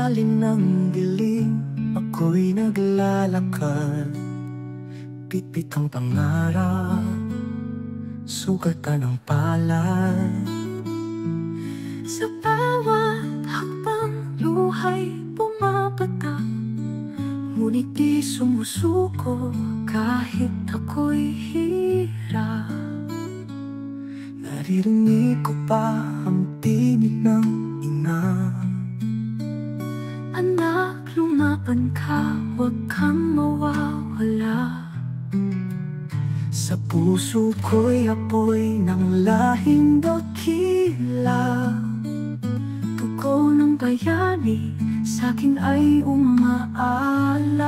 ilalim ng dilim, ako'y naglalakad. Pitpit ang pangarap, sugatan ang palad. Sa bawat hakbang luhay pumapatak, ngunit di sumusuko kahit ako'y hirap. Naririnig ko pa ang tinig ng ina. Anak, lumaban ka, huwag kang mawawala. Sa puso ko'y apoy ng lahing dakila. Tugon ng bayani sa'kin ay umaalam.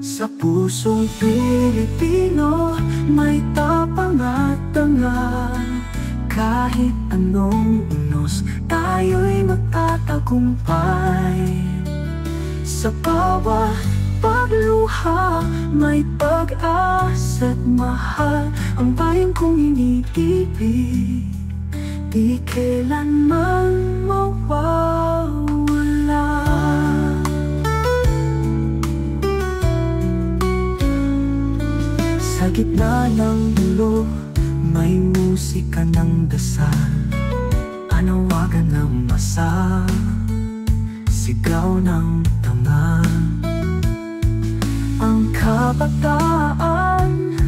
Sa pusong Pilipino may tapang at dangal. Kahit anong unos, tayo'y magtatagumpay. Sa bawat pagluha may pag-asa't mahal. Ang bayan kong iniibig, di kailanman mawawala. Sa gitna ng dulo, may musika ng dasal. Panawagan ng masa, sigaw ng tanga. Ang kabataan,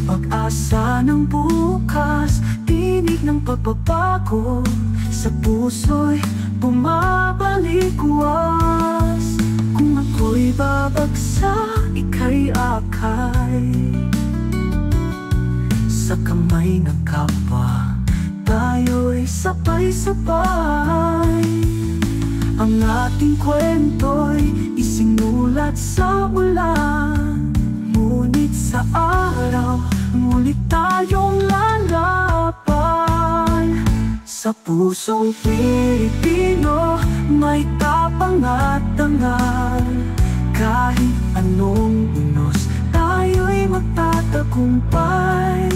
pag-asa ng bukas, tinig ng pagbabago. Sa puso'y bumabalik was. Kung ako'y babagsak, ika'y akay. Sa kamay ng kapwa, tayo'y sabay-sabay. Ang ating kwento'y isinulat sa ulan. Ngunit sa araw, ngunit tayong lalaban. Sa pusong Pilipino, may tapang at dangal. Kahit anong unos, tayo'y magtatagumpay.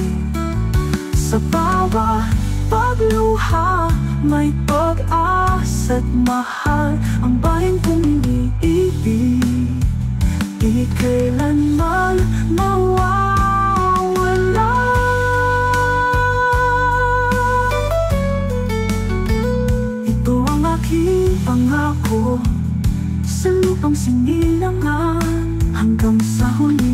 Sa bawat pagluha, may pag-asa't mahal. Ang bayan kong iniibig, di kailanman mawawala. Ito ang aking pangako, sa lupang sinilangan, hanggang sa huli.